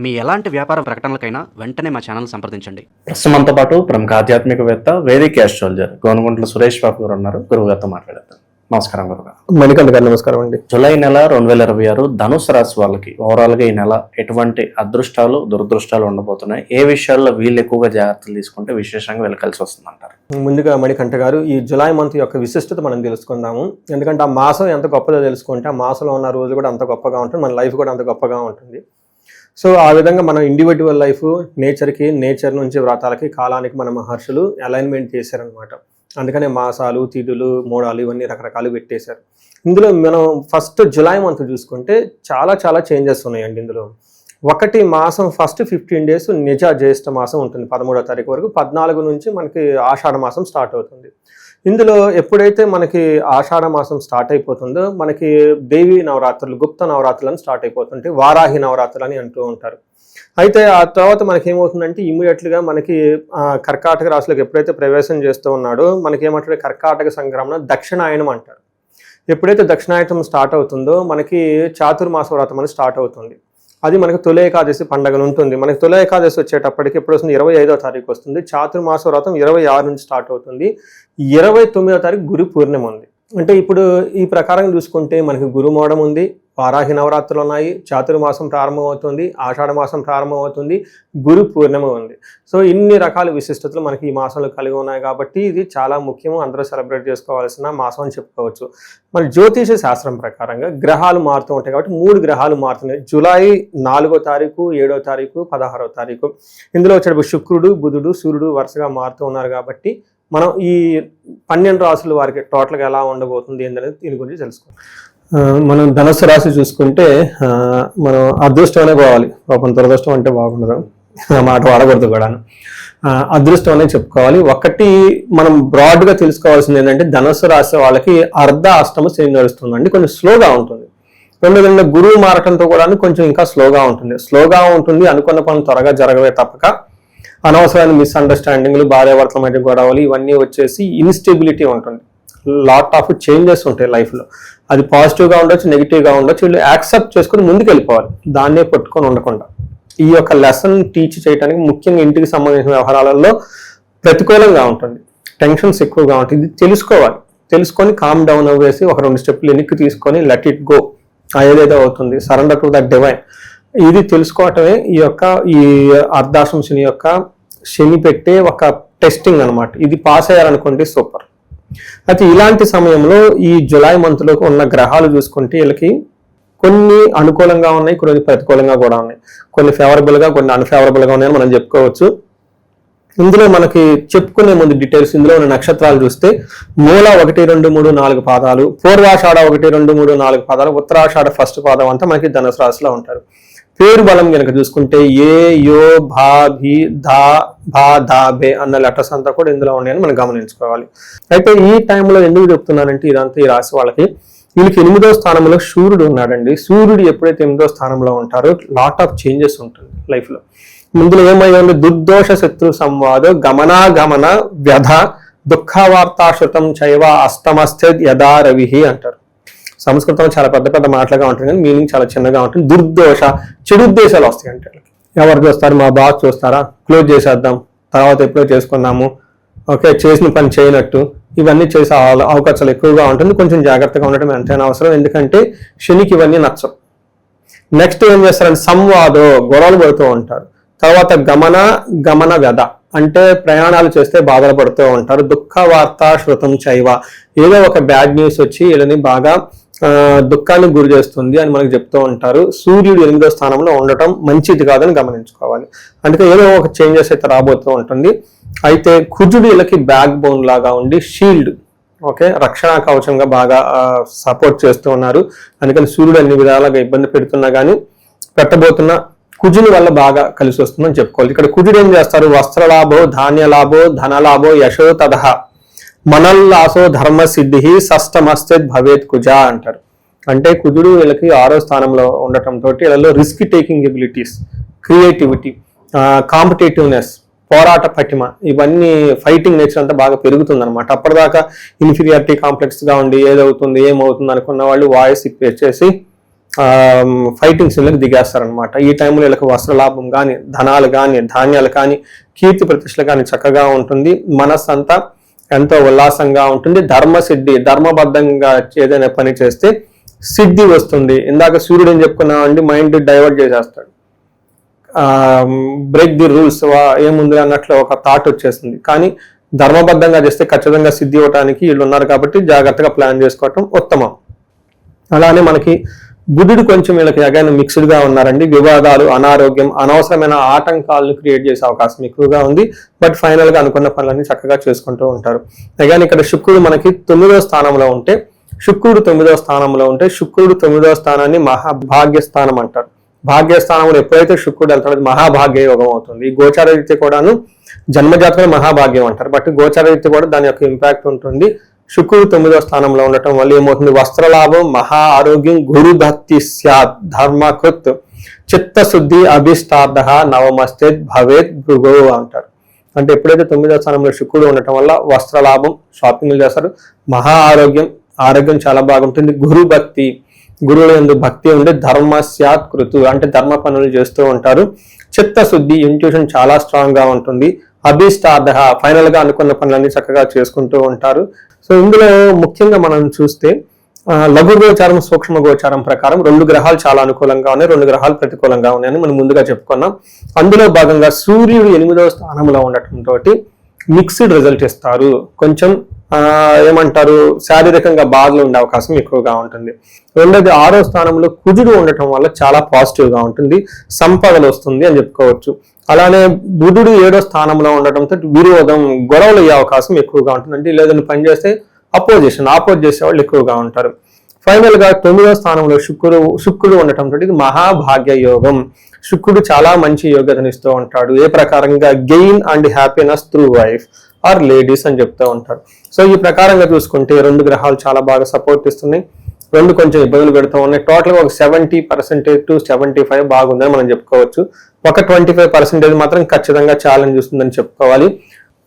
మీ ఎలాంటి వ్యాపార ప్రకటనలకైనా వెంటనే మా ఛానల్ సంప్రదించండి. ప్రస్తుతంతో పాటు ప్రముఖ ఆధ్యాత్మికవేత్త వేదిక ఆస్ట్రాలజర్ గోనగుంట్ల సురేష్ బాబు గారు ఉన్నారు. గురువు గారితో మాట్లాడతాం. నమస్కారం గురుగారు. మణికంఠ గారు నమస్కారం అండి. జూలై నెల 2026 ధనుసు రాశి వాళ్ళకి ఓవరాల్ గా ఈ నెల ఎటువంటి అదృష్టాలు దురదృష్టాలు ఉండబోతున్నాయి, ఏ విషయాల్లో వీళ్ళు ఎక్కువగా జాగ్రత్తలు తీసుకుంటే విశేషంగా వెళ్ళకలిసి వస్తుందంటారు? ముందుగా మణికంఠ గారు, ఈ జులై మంత్ యొక్క విశిష్టత మనం తెలుసుకుందాము. ఎందుకంటే ఆ మాసం ఎంత గొప్పదో తెలుసుకుంటే ఆ మాసంలో ఉన్న రోజు కూడా అంత గొప్పగా ఉంటుంది, మన లైఫ్ కూడా అంత గొప్పగా ఉంటుంది. సో ఆ విధంగా మనం ఇండివిజువల్ లైఫ్ నేచర్ నుంచి వ్రతాలకి కాలానికి మన మహర్షులు అలైన్మెంట్ చేశారనమాట. అందుకనే మాసాలు తిథులు మూడాలు ఇవన్నీ రకరకాలు పెట్టేశారు. ఇందులో మనం ఫస్ట్ జులై మంత్ చూసుకుంటే చాలా చాలా చేంజెస్ ఉన్నాయండి. ఇందులో ఒకటి మాసం ఫస్ట్ 15 days నిజ జ్యేష్ఠ మాసం ఉంటుంది 13వ తారీఖు వరకు. 14 నుంచి మనకి ఆషాఢ మాసం స్టార్ట్ అవుతుంది. ఇందులో ఎప్పుడైతే మనకి ఆషాఢ మాసం స్టార్ట్ అయిపోతుందో మనకి దేవీ నవరాత్రులు, గుప్త నవరాత్రులు అని స్టార్ట్ అయిపోతుంటాయి. వారాహి నవరాత్రులు అని అంటూ ఉంటారు. అయితే ఆ తర్వాత మనకి ఏమవుతుందంటే ఇమ్మీడియట్గా మనకి కర్కాటక రాశిలోకి ఎప్పుడైతే ప్రవేశం చేస్తూ ఉన్నాడో మనకి ఏమంటారు, కర్కాటక సంక్రమణ దక్షిణాయనం అంటారు. ఎప్పుడైతే దక్షిణాయనం స్టార్ట్ అవుతుందో మనకి చాతుర్మాస వ్రతం అని స్టార్ట్ అవుతుంది. అది మనకి తొలి ఏకాదశి పండుగ ఉంటుంది. మనకి తొలి ఏకాదశి వచ్చేటప్పటికి ఎప్పుడు వస్తుంది, 25వ తారీఖు వస్తుంది. చాతుర్మాస వ్రతం 26 నుంచి స్టార్ట్ అవుతుంది. 29వ తారీఖు గురు పూర్ణిమ ఉంది. అంటే ఇప్పుడు ఈ ప్రకారం చూసుకుంటే మనకి గురుమోడం ఉంది, వారాహి నవరాత్రులు ఉన్నాయి, చాతుర్మాసం ప్రారంభమవుతుంది, ఆషాఢ మాసం ప్రారంభమవుతుంది, గురు పూర్ణిమ ఉంది. సో ఇన్ని రకాల విశిష్టతలు మనకి ఈ మాసంలో కలిగి ఉన్నాయి కాబట్టి ఇది చాలా ముఖ్యము, అందరూ సెలబ్రేట్ చేసుకోవాల్సిన మాసం అని చెప్పుకోవచ్చు. మన జ్యోతిష శాస్త్రం ప్రకారంగా గ్రహాలు మారుతూ ఉంటాయి కాబట్టి 3 గ్రహాలు మారుతున్నాయి. జూలై 4వ తారీఖు, 7వ తారీఖు, 16వ తారీఖు. ఇందులో వచ్చేటప్పుడు శుక్రుడు, బుధుడు, సూర్యుడు వరుసగా మారుతూ ఉన్నారు కాబట్టి మనం ఈ 12 రాశుల వారికి టోటల్గా ఎలా ఉండబోతుంది ఏంటనేది దీని గురించి తెలుసుకోవాలి. మనం ధనుస్సు రాశి చూసుకుంటే మనం అదృష్టం అనే పోవాలి, పాపం దురదృష్టం అంటే బాగుండదు, మాట వాడకూడదు కూడా. అదృష్టం అనే చెప్పుకోవాలి. ఒకటి మనం బ్రాడ్గా తెలుసుకోవాల్సింది ఏంటంటే ధనుస్సు రాశి వాళ్ళకి అర్ధ అష్టమ శని నడుస్తుందండి, కొంచెం స్లోగా ఉంటుంది. రెండోది గురువు మారటంతో కూడా కొంచెం ఇంకా స్లోగా ఉంటుంది. అనుకున్న పనులు త్వరగా జరగవే తప్పక అనవసరమైన మిస్అండర్స్టాండింగ్లు, భార్యాభర్తల మధ్య గొడవలు ఇవన్నీ వచ్చేసి ఇన్స్టెబిలిటీ ఉంటుంది. లాట్ ఆఫ్ చేంజెస్ ఉంటాయి లైఫ్లో. అది పాజిటివ్గా ఉండొచ్చు, నెగిటివ్గా ఉండొచ్చు. వీళ్ళు యాక్సెప్ట్ చేసుకుని ముందుకు వెళ్ళిపోవాలి, దాన్నే పట్టుకొని ఉండకుండా. ఈ యొక్క లెసన్ టీచ్ చేయడానికి ముఖ్యంగా ఇంటికి సంబంధించిన వ్యవహారాలలో ప్రతికూలంగా ఉంటుంది, టెన్షన్స్ ఎక్కువగా ఉంటుంది. ఇది తెలుసుకొని కామ్ డౌన్ అవ్వేసి ఒక 2 స్టెప్లు వెనక్కి తీసుకొని లెట్ ఇట్ గో, ఏదేదో అవుతుంది, సరెండర్ టు ద డివైన్. ఇది తెలుసుకోవటమే ఈ అర్ధాష్టమ శని యొక్క శని పెట్టే ఒక టెస్టింగ్ అనమాట. ఇది పాస్ అయ్యారనుకోండి సూపర్. అయితే ఇలాంటి సమయంలో ఈ జులై మంత్లో ఉన్న గ్రహాలు చూసుకుంటే వీళ్ళకి కొన్ని అనుకూలంగా ఉన్నాయి, కొన్ని ప్రతికూలంగా కూడా ఉన్నాయి. కొన్ని ఫేవరబుల్గా, కొన్ని అన్ఫేవరబుల్గా ఉన్నాయని మనం చెప్పుకోవచ్చు. ఇందులో మనకి చెప్పుకునే ముందు డీటెయిల్స్, ఇందులో ఉన్న నక్షత్రాలు చూస్తే మూల 1, 2, 3, 4 పాదాలు, పూర్వాషాఢ 1, 2, 3, 4 పాదాలు, ఉత్తరాషాఢ ఫస్ట్ పాదం అంతా మనకి ధనుసు రాశిలో ఉంటారు. పేరు బలం కనుక చూసుకుంటే ఏ, యో, భా, భీ, ధా, భా, ధా, బే అన్న లెటర్స్ అంతా కూడా ఇందులో ఉన్నాయని మనం గమనించుకోవాలి. అయితే ఈ టైంలో ఎందుకు చెప్తున్నానంటే ఇదంతా ఈ రాశి వాళ్ళకి, వీళ్ళకి 8వ స్థానంలో సూర్యుడు ఉన్నాడండి. సూర్యుడు ఎప్పుడైతే 8వ స్థానంలో ఉంటారో లాట్ ఆఫ్ చేంజెస్ ఉంటుంది లైఫ్లో. ముందులో ఏమయ్యింది, దుర్దోష శత్రు సంవాద గమనాగమన వ్యధ దుఃఖవార్తాశ్రుతం చైవ అస్తమస్థిత్ యథా రవిహి అంటారు. సంస్కృతంలో చాలా పెద్ద మాటలుగా ఉంటుంది కానీ మీనింగ్ చాలా చిన్నగా ఉంటుంది. దుర్దోష, చెడు ఉద్దేశాలు వస్తాయి అంటే ఎవరు చూస్తారు, మా బాస్ చూస్తారా, క్లోజ్ చేసేద్దాం, తర్వాత ఎప్పుడో చేసుకున్నాము, ఓకే చేసిన పని చేయనట్టు, ఇవన్నీ చేసే అవకాశాలు ఎక్కువగా ఉంటుంది. కొంచెం జాగ్రత్తగా ఉండటం ఎంతైనా అవసరం, ఎందుకంటే శనికి ఇవన్నీ నచ్చవు. నెక్స్ట్ ఏం చేస్తారంటే సంవాదో, గొడవలు పడుతూ ఉంటారు. తర్వాత గమన వ్యధ అంటే ప్రయాణాలు చేస్తే బాధలు పడుతూ ఉంటారు. దుఃఖ వార్త శృతం చైవ, ఏదో ఒక బ్యాడ్ న్యూస్ వచ్చి వీళ్ళని బాగా దుఃఖానికి గురి చేస్తుంది అని మనకు చెప్తూ ఉంటారు. సూర్యుడు 8వ స్థానంలో ఉండటం మంచిది కాదని గమనించుకోవాలి. అందుకే ఏదో ఒక చేంజెస్ అయితే రాబోతూ ఉంటుంది. అయితే కుజుడు వీళ్ళకి బ్యాక్ బోన్ లాగా ఉండి షీల్డ్, ఓకే రక్షణ కవచంగా బాగా సపోర్ట్ చేస్తూ ఉన్నారు. అందుకని సూర్యుడు అన్ని విధాలుగా ఇబ్బంది పెడుతున్నా కానీ పెట్టబోతున్న కుజుని వల్ల బాగా కలిసి వస్తుందని చెప్పుకోవాలి. ఇక్కడ కుజుడు ఏం చేస్తారు, వస్త్రలాభో, ధాన్యలాభో, ధనలాభో, యశో తదహ మనల్లాసో ధర్మ సిద్ధి షష్టమస్థిత్ భవేత్ కుజ అంటారు. అంటే కుజుడు వీళ్ళకి 6వ స్థానంలో ఉండటంతో వీళ్ళలో risk taking abilities, creativity, competitiveness, పోరాట పటిమ, ఇవన్నీ ఫైటింగ్ నేచర్ అంతా బాగా పెరుగుతుంది అనమాట. అప్పటిదాకా ఇన్ఫీరియారిటీ కాంప్లెక్స్ గా ఉండి ఏమవుతుంది అనుకున్న వాళ్ళు వాయిస్ ఇచ్చేసి ఫైటింగ్ సీన్లకు దిగేస్తారనమాట. ఈ టైంలో వీళ్ళకి వస్త్ర లాభం కానీ, ధనాలు కానీ, ధాన్యాలు కానీ, కీర్తి ప్రతిష్టలు కానీ చక్కగా ఉంటుంది. మనస్సు అంతా ఎంతో ఉల్లాసంగా ఉంటుంది. ధర్మసిద్ధి, ధర్మబద్ధంగా ఏదైనా పని చేస్తే సిద్ధి వస్తుంది. ఇందాక సూర్యుడు అని చెప్పుకున్నామండి, మైండ్ డైవర్ట్ చేసేస్తాడు. బ్రేక్ ది రూల్స్ ఏముంది అన్నట్లు ఒక థాట్ వచ్చేస్తుంది. కానీ ధర్మబద్ధంగా చేస్తే ఖచ్చితంగా సిద్ధి ఇవ్వడానికి వీళ్ళు ఉన్నారు కాబట్టి జాగ్రత్తగా ప్లాన్ చేసుకోవటం ఉత్తమం. అలానే మనకి బుధుడు కొంచెం వీళ్ళకి అగైన్ మిక్స్డ్ గా ఉన్నారండి. వివాదాలు, అనారోగ్యం, అనవసరమైన ఆటంకాలను క్రియేట్ చేసే అవకాశం ఎక్కువగా ఉంది. బట్ ఫైనల్ గా అనుకున్న పనులన్నీ చక్కగా చేసుకుంటూ ఉంటారు. అగైన్ ఇక్కడ శుక్రుడు మనకి 9వ స్థానంలో ఉంటే, శుక్రుడు 9వ స్థానాన్ని మహాభాగ్య స్థానం అంటారు. భాగ్యస్థానంలో ఎప్పుడైతే శుక్రుడు వెళ్తాడో మహాభాగ్య యోగం అవుతుంది. ఈ గోచార రీత్యా కూడాను జన్మజాతకం మహాభాగ్యం అంటారు. బట్ గోచార రీత్యా కూడా దాని యొక్క ఇంపాక్ట్ ఉంటుంది. శుక్రుడు 9వ స్థానంలో ఉండటం వల్ల ఏమవుతుంది? వస్త్రలాభం, మహా ఆరోగ్యం, గురు భక్తి స్యాత్, ధర్మకృత్, చిత్తశుద్ధి, అభిష్టార్థ, నవమస్తేత్ భవేత్ భృగో అంటారు. అంటే ఎప్పుడైతే 9వ స్థానంలో శుక్రుడు ఉండటం వల్ల వస్త్రలాభం, షాపింగ్లు చేస్తారు, మహా ఆరోగ్యం, ఆరోగ్యం చాలా బాగుంటుంది, గురు భక్తి, గురువుల యందు భక్తి ఉండి, ధర్మ స్యాత్ కృతు అంటే ధర్మ పనులు చేస్తూ ఉంటారు, చిత్తశుద్ధి, ఇంట్యూషన్ చాలా స్ట్రాంగ్ గా ఉంటుంది, అభిష్టార్థ ఫైనల్ గా అనుకున్న పనులన్నీ చక్కగా చేసుకుంటూ ఉంటారు. సో ఇందులో ముఖ్యంగా మనం చూస్తే లఘు గోచారం, సూక్ష్మ గోచారం ప్రకారం 2 గ్రహాలు చాలా అనుకూలంగా ఉన్నాయి, 2 గ్రహాలు ప్రతికూలంగా ఉన్నాయని మనం ముందుగా చెప్పుకున్నాం. అందులో భాగంగా సూర్యుడు 8వ స్థానంలో ఉండటంతో మిక్స్డ్ రిజల్ట్ ఇస్తారు. కొంచెం ఏమంటారు, శారీరకంగా బాధలు ఉండే అవకాశం ఎక్కువగా ఉంటుంది. రెండోది 6వ స్థానంలో కుజుడు ఉండటం వల్ల చాలా పాజిటివ్ గా ఉంటుంది, సంపదలు వస్తుంది అని చెప్పుకోవచ్చు. అలానే బుధుడు 7వ స్థానంలో ఉండటంతో విరోధం, గొడవలు అయ్యే అవకాశం ఎక్కువగా ఉంటుంది. అంటే లేదని పని చేస్తే ఆపోజ్ చేసే వాళ్ళు ఎక్కువగా ఉంటారు. ఫైనల్ గా 9వ స్థానంలో శుక్రుడు ఉండటంతో ఇది మహాభాగ్య యోగం. శుక్రుడు చాలా మంచి యోగ్యతనిస్తూ ఉంటాడు. ఏ ప్రకారంగా gain and happiness through wife or ladies అని చెప్తూ ఉంటారు. సో ఈ ప్రకారంగా చూసుకుంటే 2 గ్రహాలు చాలా బాగా సపోర్ట్ ఇస్తున్నాయి, 2 కొంచెం ఇబ్బందులు పెడుతూ ఉన్నాయి. టోటల్ గా ఒక 70% to 75 బాగుందని మనం చెప్పుకోవచ్చు. ఒక 25% మాత్రం ఖచ్చితంగా ఛాలెంజ్ వస్తుందని చెప్పుకోవాలి.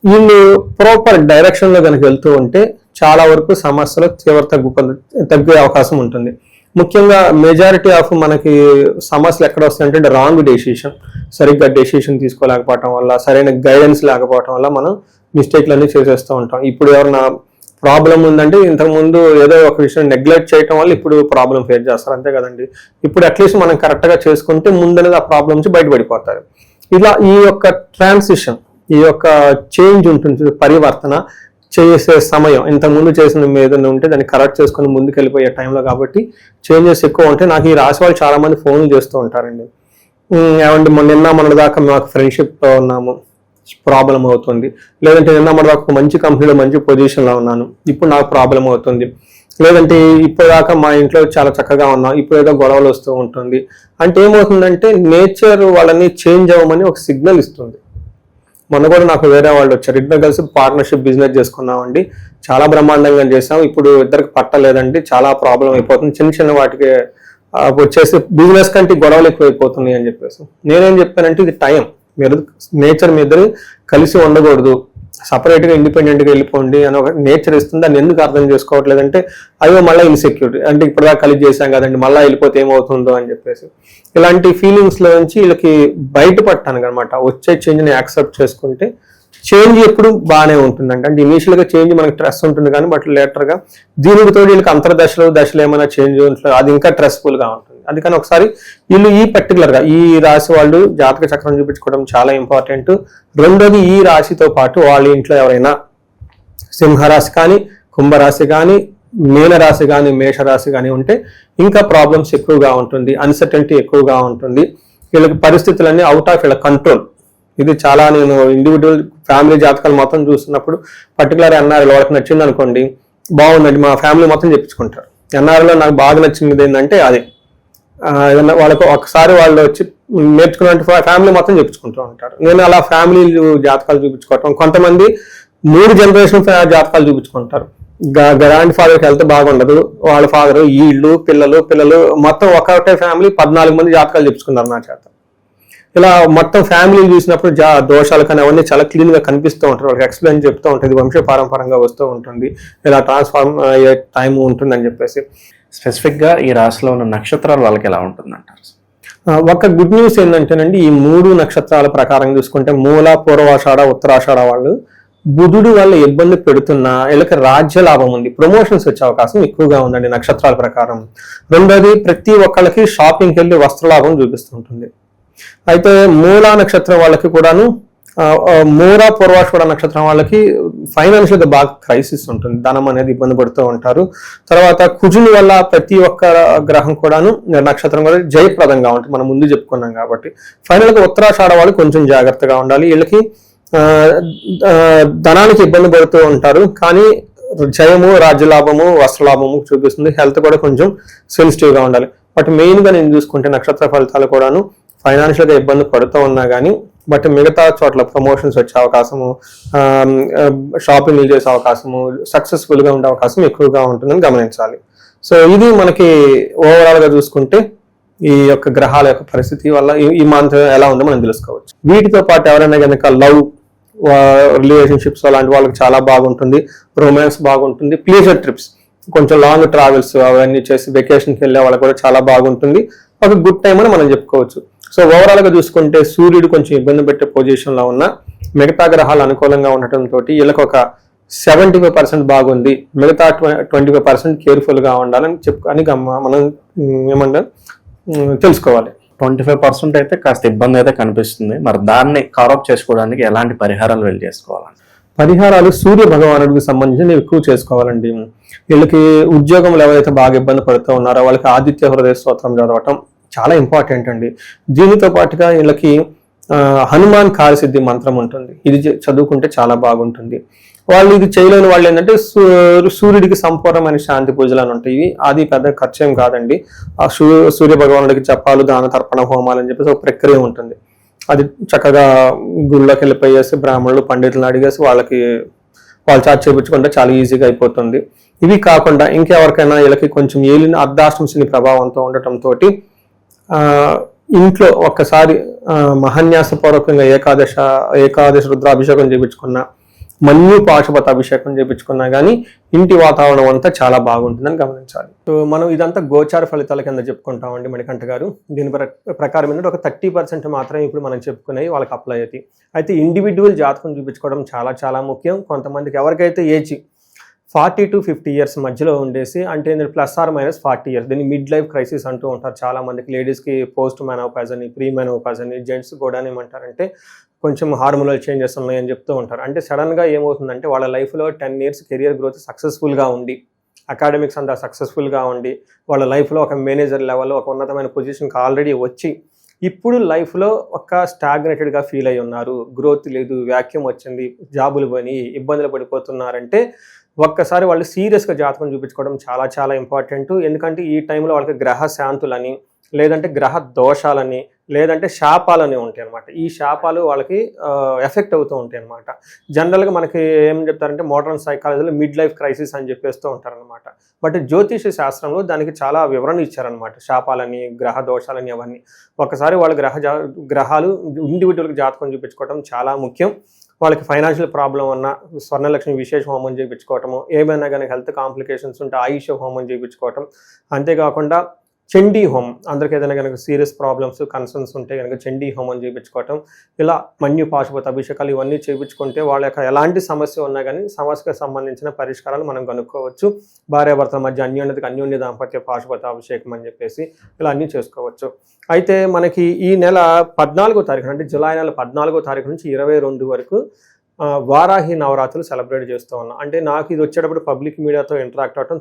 వీళ్ళు ప్రాపర్ డైరెక్షన్ లో కనుక వెళ్తూ ఉంటే చాలా వరకు సమస్యలు తీవ్రత తగ్గే అవకాశం ఉంటుంది. ముఖ్యంగా మెజారిటీ ఆఫ్ మనకి సమస్యలు ఎక్కడ వస్తాయంటే రాంగ్ డెసిషన్, సరిగ్గా డెసిషన్ తీసుకోలేకపోవటం వల్ల, సరైన గైడెన్స్ లేకపోవటం వల్ల మనం మిస్టేక్లన్నీ చేసేస్తూ ఉంటాం. ఇప్పుడు ఎవరైనా ప్రాబ్లం ఉందంటే ఇంతకుముందు ఏదో ఒక విషయం నెగ్లెక్ట్ చేయటం వల్ల ఇప్పుడు ప్రాబ్లం ఫేస్ చేస్తారు, అంతే కదండి. ఇప్పుడు అట్లీస్ట్ మనం కరెక్ట్ గా చేసుకుంటే ముందనేది ఆ ప్రాబ్లం నుంచి బయటపడిపోతారు. ఇలా ఈ యొక్క ట్రాన్సిషన్, ఈ యొక్క చేంజ్ ఉంటుంది, పరివర్తన చేసే సమయం ఇంతకుముందు చేసిన ఏదైనా ఉంటే దాన్ని కరెక్ట్ చేసుకుని ముందుకు వెళ్ళిపోయే టైంలో కాబట్టి చేంజెస్ ఎక్కువ ఉంటాయి. నాకు ఈ రాశి వాళ్ళు చాలా మంది ఫోన్లు చేస్తూ ఉంటారండి. ఏమంటే మొన్న దాకా మాకు ఫ్రెండ్షిప్తో ఉన్నాము, ప్రాబ్లం అవుతుంది, లేదంటే నిన్న దాకా మంచి కంపెనీలో మంచి పొజిషన్లో ఉన్నాను, ఇప్పుడు నాకు ప్రాబ్లం అవుతుంది, లేదంటే ఇప్పటిదాకా మా ఇంట్లో చాలా చక్కగా ఉన్నాం, ఇప్పుడు ఏదో గొడవలు వస్తూ ఉంటుంది. అంటే ఏమవుతుందంటే నేచర్ వాళ్ళని చేంజ్ అవ్వమని ఒక సిగ్నల్ ఇస్తుంది. మొన్న కూడా నాకు వేరే వాళ్ళు వచ్చారు, ఇద్దరు కలిసి పార్ట్నర్షిప్ బిజినెస్ చేసుకున్నామండి, చాలా బ్రహ్మాండంగా చేసాం, ఇప్పుడు ఇద్దరికి పట్టలేదండి, చాలా ప్రాబ్లం అయిపోతుంది, చిన్న చిన్న వాటికి వచ్చేసి బిజినెస్ కంటే గొడవలు ఎక్కువైపోతున్నాయి అని చెప్పేసి. నేనేం చెప్పానంటే ఇది టైం, మీరు నేచర్ మీ ఇద్దరు కలిసి ఉండకూడదు, సపరేట్గా ఇండిపెండెంట్గా వెళ్ళిపోండి అని ఒక నేచర్ ఇస్తుంది. దాన్ని ఎందుకు అర్థం చేసుకోవట్లేదంటే అయ్యో మళ్ళీ ఇన్సెక్యూరిటీ, అంటే ఇప్పటిదాకా కలిసి చేశాం కదండి మళ్ళీ వెళ్ళిపోతే ఏమవుతుందో అని చెప్పేసి ఇలాంటి ఫీలింగ్స్లో నుంచి వీళ్ళకి బయటపడటానికి అనమాట. వచ్చే చేంజ్ని యాక్సెప్ట్ చేసుకుంటే చేంజ్ ఎప్పుడు బాగానే ఉంటుందంట. అంటే ఇనీషియల్గా చేంజ్ మనకి స్ట్రెస్ ఉంటుంది కానీ బట్ లేటర్గా దీనికి తోడు వీళ్ళకి అంతర్దశలు ఏమైనా చేంజ్ ఉంటుంది, అది ఇంకా స్ట్రెస్ఫుల్గా ఉంటుంది. అందుకని ఒకసారి వీళ్ళు ఈ పర్టికులర్గా ఈ రాశి వాళ్ళు జాతక చక్రం చూపించుకోవడం చాలా ఇంపార్టెంట్. రెండోది ఈ రాశితో పాటు వాళ్ళ ఇంట్లో ఎవరైనా సింహరాశి కానీ, కుంభరాశి కానీ, మీనరాశి కానీ, మేషరాశి కానీ ఉంటే ఇంకా ప్రాబ్లమ్స్ ఎక్కువగా ఉంటుంది, అన్సర్టెనిటీ ఎక్కువగా ఉంటుంది. వీళ్ళకి పరిస్థితులన్నీ అవుట్ ఆఫ్ వీళ్ళ కంట్రోల్. ఇది చాలా నేను ఇండివిజువల్ ఫ్యామిలీ జాతకాలు మొత్తం చూస్తున్నప్పుడు పర్టికులర్ ఎన్ఆర్ఐలో వాళ్ళకి నచ్చింది అనుకోండి, బాగుందండి మా ఫ్యామిలీ మొత్తం చెప్పించుకుంటారు. ఎన్ఆర్ఐలో నాకు బాగా నచ్చింది ఏంటంటే అదే ఏదన్నా వాళ్ళకు ఒకసారి వాళ్ళు వచ్చి నేర్చుకున్నట్టు ఫ్యామిలీ మొత్తం చెప్పించుకుంటూ ఉంటారు. నేను అలా ఫ్యామిలీ జాతకాలు చూపించుకోవటం, కొంతమంది 3 జనరేషన్ జాతకాలు చూపించుకుంటారు. గ్రాండ్ ఫాదర్కి వెళ్తే బాగుండదు, వాళ్ళ ఫాదరు, వీళ్ళు పిల్లలు మొత్తం ఒకటే ఫ్యామిలీ 14 మంది జాతకాలు చెప్పుకున్నారు నా చేత. ఇలా మొత్తం ఫ్యామిలీ చూసినప్పుడు దోషాలు కానీ అవన్నీ చాలా క్లీన్ గా కనిపిస్తూ ఉంటారు, వాళ్ళకి ఎక్స్ప్లెయిన్ చెప్తూ ఉంటుంది, వంశపారంపరంగా వస్తూ ఉంటుంది, ఇలా ట్రాన్స్ఫార్మ్ అయ్యే టైం ఉంటుందని చెప్పేసి. స్పెసిఫిక్గా ఈ రాశిలో ఉన్న నక్షత్రాలు వాళ్ళకి ఎలా ఉంటుందంటారు? ఒక గుడ్ న్యూస్ ఏంటంటేనండి, ఈ 3 నక్షత్రాల ప్రకారం చూసుకుంటే మూల, పూర్వాషాఢ, ఉత్తరాషాఢ వాళ్ళు బుధుడు వల్ల ఇబ్బంది పెడుతున్నా వీళ్ళకి రాజ్య లాభం ఉంది, ప్రమోషన్స్ వచ్చే అవకాశం ఎక్కువగా ఉందండి నక్షత్రాల ప్రకారం. రెండోది, ప్రతి ఒక్కళ్ళకి షాపింగ్కి వెళ్ళి వస్త్రలాభం చూపిస్తుంటుంది. అయితే మూలా నక్షత్రం వాళ్ళకి కూడాను, మూల పూర్వాషాఢ నక్షత్రం వాళ్ళకి ఫైనాన్షియల్గా బాగా క్రైసిస్ ఉంటుంది, ధనం అనేది ఇబ్బంది పడుతూ ఉంటారు. తర్వాత కుజుని వల్ల ప్రతి ఒక్క గ్రహం కూడాను నక్షత్రం కూడా జయప్రదంగా ఉంటుంది, మనం ముందు చెప్పుకున్నాం కాబట్టి. ఫైనల్గా ఉత్తరాషాఢ వాళ్ళు కొంచెం జాగ్రత్తగా ఉండాలి, వీళ్ళకి ధనానికి ఇబ్బంది పడుతూ ఉంటారు, కానీ జయము, రాజ్యలాభము, వస్త్రలాభము చూపిస్తుంది. హెల్త్ కూడా కొంచెం సెన్సిటివ్గా ఉండాలి. బట్ మెయిన్గా నేను చూసుకుంటే నక్షత్ర ఫలితాలు కూడాను ఫైనాన్షియల్గా ఇబ్బంది పడుతూ ఉన్నా కానీ బట్ మిగతా చోట్ల ప్రమోషన్స్ వచ్చే అవకాశము, షాపింగ్ చేసే అవకాశము, సక్సెస్ఫుల్గా ఉండే అవకాశం ఎక్కువగా ఉంటుందని గమనించాలి. సో ఇది మనకి ఓవరాల్గా చూసుకుంటే ఈ యొక్క గ్రహాల యొక్క పరిస్థితి వల్ల ఈ మంత్ ఎలా ఉందో మనం తెలుసుకోవచ్చు. వీటితో పాటు ఎవరైనా కనుక లవ్, రిలేషన్షిప్స్ అలాంటి వాళ్ళకి చాలా బాగుంటుంది, రొమాన్స్ బాగుంటుంది, ప్లీజర్ ట్రిప్స్, కొంచెం లాంగ్ ట్రావెల్స్ అవన్నీ చేసి వెకేషన్కి వెళ్ళే వాళ్ళకి కూడా చాలా బాగుంటుంది, ఒక గుడ్ టైం అని మనం చెప్పుకోవచ్చు. సో ఓవరాల్గా చూసుకుంటే సూర్యుడు కొంచెం ఇబ్బంది పెట్టే పొజిషన్లో ఉన్న, మిగతా గ్రహాలు అనుకూలంగా ఉండటంతో వీళ్ళకి ఒక 75% బాగుంది, మిగతా 25% కేర్ఫుల్గా ఉండాలని అని మనం ఏమంటాం తెలుసుకోవాలి. 25% అయితే కాస్త ఇబ్బంది అయితే కనిపిస్తుంది. మరి దాన్ని కవరప్ చేసుకోవడానికి ఎలాంటి పరిహారాలు వెళ్ళి చేసుకోవాలండి? పరిహారాలు సూర్య భగవానుడికి సంబంధించి ఎక్కువ చేసుకోవాలండి. వీళ్ళకి ఉద్యోగంలో ఎవరైతే బాగా ఇబ్బంది పడుతూ ఉన్నారో వాళ్ళకి ఆదిత్య హృదయ స్తోత్రం చదవటం చాలా ఇంపార్టెంట్ అండి. దీనితో పాటుగా వీళ్ళకి హనుమాన్ కార్యసిద్ధి మంత్రం ఉంటుంది, ఇది చదువుకుంటే చాలా బాగుంటుంది. వాళ్ళు ఇది చేయలేని వాళ్ళు ఏంటంటే సూర్యుడికి సంపూర్ణమైన శాంతి పూజలు అని ఉంటాయి, అది పెద్ద ఖర్చు ఏం కాదండి. ఆ సూర్య భగవానుడికి జపాలు, దాన తర్పణ హోమాలు అని చెప్పేసి ఒక ప్రక్రియ ఉంటుంది, అది చక్కగా గుళ్ళోకి వెళ్ళిపోయేసి బ్రాహ్మణులు పండితులను అడిగేసి వాళ్ళు చార్జ్ చేయించుకుంటే చాలా ఈజీగా అయిపోతుంది. ఇవి కాకుండా ఇంకెవరికైనా వీళ్ళకి కొంచెం ఏలిన అర్ధాష్టమ శని ప్రభావంతో ఉండటంతో ఇంట్లో ఒక్కసారి మహాన్యాసపూర్వకంగా ఏకాదశ రుద్రాభిషేకం చేయించుకున్నా, మన్యు పాశుపత అభిషేకం చేయించుకున్నా కానీ ఇంటి వాతావరణం అంతా చాలా బాగుంటుందని గమనించాలి. సో మనం ఇదంతా గోచార ఫలితాల కింద చెప్పుకుంటామండి మణికంఠ గారు. దీని ప్రకారం ఏంటంటే ఒక 30% మాత్రమే ఇప్పుడు మనం చెప్పుకునేవి వాళ్ళకి అప్లై అవుతాయి. అయితే ఇండివిజువల్ జాతకం చూపించుకోవడం చాలా చాలా ముఖ్యం. కొంతమందికి ఎవరికైతే ఏజ్ 40 to 50 years మధ్యలో ఉండేసి, అంటే +or- 40 years, దీన్ని మిడ్ లైఫ్ క్రైసిస్ అంటూ ఉంటారు చాలా మందికి. లేడీస్కి పోస్ట్ మెనోపాజ్ అని, ప్రీ మెనోపాజ్ అని, జెంట్స్ కూడా ఏమంటారంటే కొంచెం హార్మోనల్ చేంజెస్ ఉన్నాయని చెప్తూ ఉంటారు. అంటే సడన్గా ఏమవుతుందంటే వాళ్ళ లైఫ్లో 10 years కెరియర్ గ్రోత్ సక్సెస్ఫుల్గా ఉండి, అకాడమిక్స్ అంతా సక్సెస్ఫుల్గా ఉండి, వాళ్ళ లైఫ్లో ఒక మేనేజర్ లెవెల్, ఒక ఉన్నతమైన పొజిషన్కి ఆల్రెడీ వచ్చి ఇప్పుడు లైఫ్లో ఒక స్టాగ్నేటెడ్గా ఫీల్ అయి ఉన్నారు, గ్రోత్ లేదు, వ్యాక్యూమ్ వచ్చింది, జాబులు పోయి ఇబ్బందులు పడిపోతున్నారంటే ఒక్కసారి వాళ్ళు సీరియస్గా జాతకం చూపించుకోవడం చాలా చాలా ఇంపార్టెంట్. ఎందుకంటే ఈ టైంలో వాళ్ళకి గ్రహ శాంతులని, లేదంటే గ్రహ దోషాలని, లేదంటే శాపాలని ఉంటాయి అనమాట. ఈ శాపాలు వాళ్ళకి ఎఫెక్ట్ అవుతూ ఉంటాయి అనమాట. జనరల్గా మనకి ఏం చెప్తారంటే మోడర్న్ సైకాలజీలో మిడ్ లైఫ్ క్రైసిస్ అని చెప్పేస్తూ ఉంటారనమాట. బట్ జ్యోతిష శాస్త్రంలో దానికి చాలా వివరణ ఇచ్చారనమాట, శాపాలని, గ్రహ దోషాలని అవన్నీ. ఒకసారి వాళ్ళ గ్రహాలు ఇండివిజువల్గా జాతకం చూపించుకోవడం చాలా ముఖ్యం. వాళ్ళకి ఫైనాన్షియల్ ప్రాబ్లం ఉన్న స్వర్ణలక్ష్మి విశేష హోమం చేయించుకోవటము, ఏమైనా కానీ హెల్త్ కాంప్లికేషన్స్ ఉంటే ఆయుష హోమం చేయించుకోవటం, అంతేకాకుండా చండీ హోమం, అందరికి ఏదైనా కనుక సీరియస్ ప్రాబ్లమ్స్, కన్సర్న్స్ ఉంటే కనుక చండీ హోమం చేయించుకోవటం, ఇలా మన్యు పాశుపత అభిషేకాలు ఇవన్నీ చేయించుకుంటే వాళ్ళ యొక్క ఎలాంటి సమస్య ఉన్నా కానీ సమస్యకు సంబంధించిన పరిష్కారాలు మనం కనుక్కోవచ్చు. భార్యాభర్తల మధ్య అన్యోన్య దాంపత్య పాశుపత అభిషేకం అని చెప్పేసి ఇలా అన్నీ చేసుకోవచ్చు. అయితే మనకి ఈ నెల 14వ తారీఖు, అంటే జూలై నెల 14వ తారీఖు నుంచి 22 వరకు వారాహి నవరాత్రులు సెలబ్రేట్ చేస్తూ ఉన్నాం. అంటే నాకు ఇది వచ్చేటప్పుడు పబ్లిక్ మీడియాతో ఇంటరాక్ట్ అవ్వటం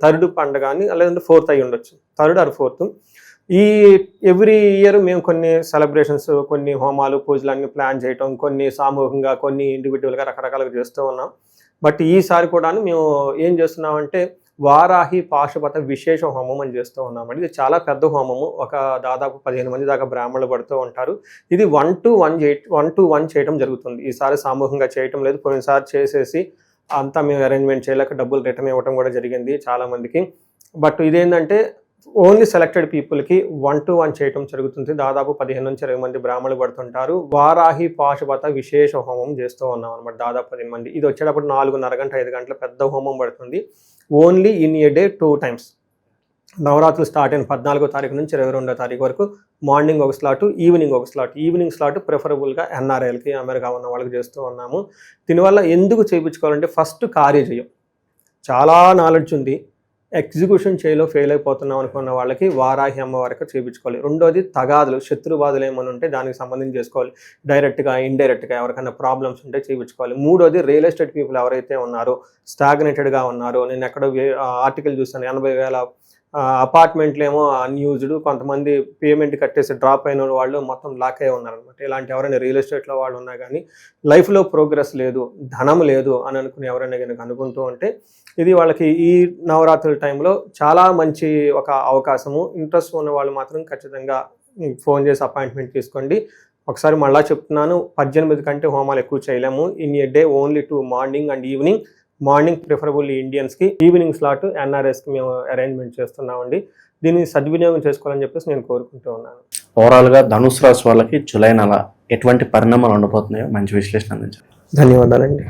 థర్డ్ పండుగ అని, లేదంటే 4th అయి ఉండొచ్చు, 3rd or 4th. ఈ ఎవ్రీ ఇయర్ మేము కొన్ని సెలబ్రేషన్స్, కొన్ని హోమాలు, పూజలు అన్ని ప్లాన్ చేయటం, కొన్ని సామూహికంగా, కొన్ని ఇండివిజువల్గా రకరకాలుగా చేస్తూ ఉన్నాం. బట్ ఈసారి కూడా మేము ఏం చేస్తున్నామంటే వారాహి పాశుపత విశేష హోమం అని చేస్తూ ఉన్నామండి. ఇది చాలా పెద్ద హోమము, ఒక దాదాపు 15 మంది దాకా బ్రాహ్మణులు పడుతూ ఉంటారు. ఇది 1 to 1 చేయడం జరుగుతుంది. ఈసారి సామూహికంగా చేయటం లేదు, పోయినసారి చేసేసి అంతా మేము అరేంజ్మెంట్ చేయలేక డబ్బులు రిటర్న్ ఇవ్వడం కూడా జరిగింది చాలా మందికి. బట్ ఇదేంటంటే ఓన్లీ సెలెక్టెడ్ పీపుల్కి 1 to 1 చేయటం జరుగుతుంది. దాదాపు 15 నుంచి 20 మంది బ్రాహ్మణులు పడుతుంటారు. వారాహి పాశుపత విశేష హోమం చేస్తూ ఉన్నాం అనమాట, దాదాపు 10 మంది. ఇది వచ్చేటప్పుడు 4:30 గంటల 5 గంటల పెద్ద హోమం పడుతుంది. Only in a day 2 times. నవరాత్రులు స్టార్ట్ అయిన 14వ తారీఖు నుంచి 22వ తారీఖు వరకు మార్నింగ్ ఒక స్లాట్, ఈవినింగ్ ఒక స్లాట్. ఈవినింగ్ స్లాట్ ప్రిఫరబుల్గా ఎన్ఆర్ఐలకి, అమెరికా ఉన్న వాళ్ళకి చేస్తూ ఉన్నాము. దీనివల్ల ఎందుకు చేయించుకోవాలంటే ఫస్ట్ కార్యజయం, చాలా నాలెడ్జ్ ఉంది, ఎగ్జిక్యూషన్ చేయలో ఫెయిల్ అయిపోతున్నాం అనుకున్న వాళ్ళకి వారాహి అమ్మవారికి చేయించుకోవాలి. రెండోది తగాదులు, శత్రుబాధలు ఏమైనా ఉంటే దానికి సంబంధించి చేసుకోవాలి, డైరెక్ట్గా ఇండైరెక్ట్గా ఎవరికైనా ప్రాబ్లమ్స్ ఉంటే చేయించుకోవాలి. మూడోది రియల్ ఎస్టేట్ పీపుల్ ఎవరైతే ఉన్నారో, స్టాగ్నేటెడ్గా ఉన్నారో, నేను ఎక్కడో ఆర్టికల్ చూస్తాను 80,000 అపార్ట్మెంట్లు ఏమో అన్యూజ్డ్, కొంతమంది పేమెంట్ కట్టేసి డ్రాప్ అయిన వాళ్ళు మొత్తం లాక్ అయి ఉన్నారనమాట. ఇలాంటి ఎవరైనా రియల్ ఎస్టేట్లో వాళ్ళు ఉన్నా కానీ లైఫ్లో ప్రోగ్రెస్ లేదు, ధనం లేదు అని అనుకుని ఎవరైనా కనుక అనుకుంటూ ఉంటే ఇది వాళ్ళకి ఈ నవరాత్రుల టైంలో చాలా మంచి ఒక అవకాశము. ఇంట్రెస్ట్ ఉన్న వాళ్ళు మాత్రం ఖచ్చితంగా ఫోన్ చేసి అపాయింట్మెంట్ తీసుకోండి. ఒకసారి మళ్ళా చెప్తున్నాను, 18 కంటే హోమాలు ఎక్కువ చేయలేము. In a day only 2 morning and evening. Morning preferable ఇండియన్స్కి, ఈవినింగ్ స్లాట్ ఎన్ఆర్ఎస్కి మేము అరేంజ్మెంట్ చేస్తున్నామండి. దీన్ని సద్వినియోగం చేసుకోవాలని చెప్పేసి నేను కోరుకుంటూ ఉన్నాను. ఓవరాల్గా ధనుసు రాశి వాళ్ళకి జూలై నెల ఎటువంటి పరిణామాలు ఉండబోతున్నాయో మంచి విశ్లేషణ అందించారు. ధన్యవాదాలండి.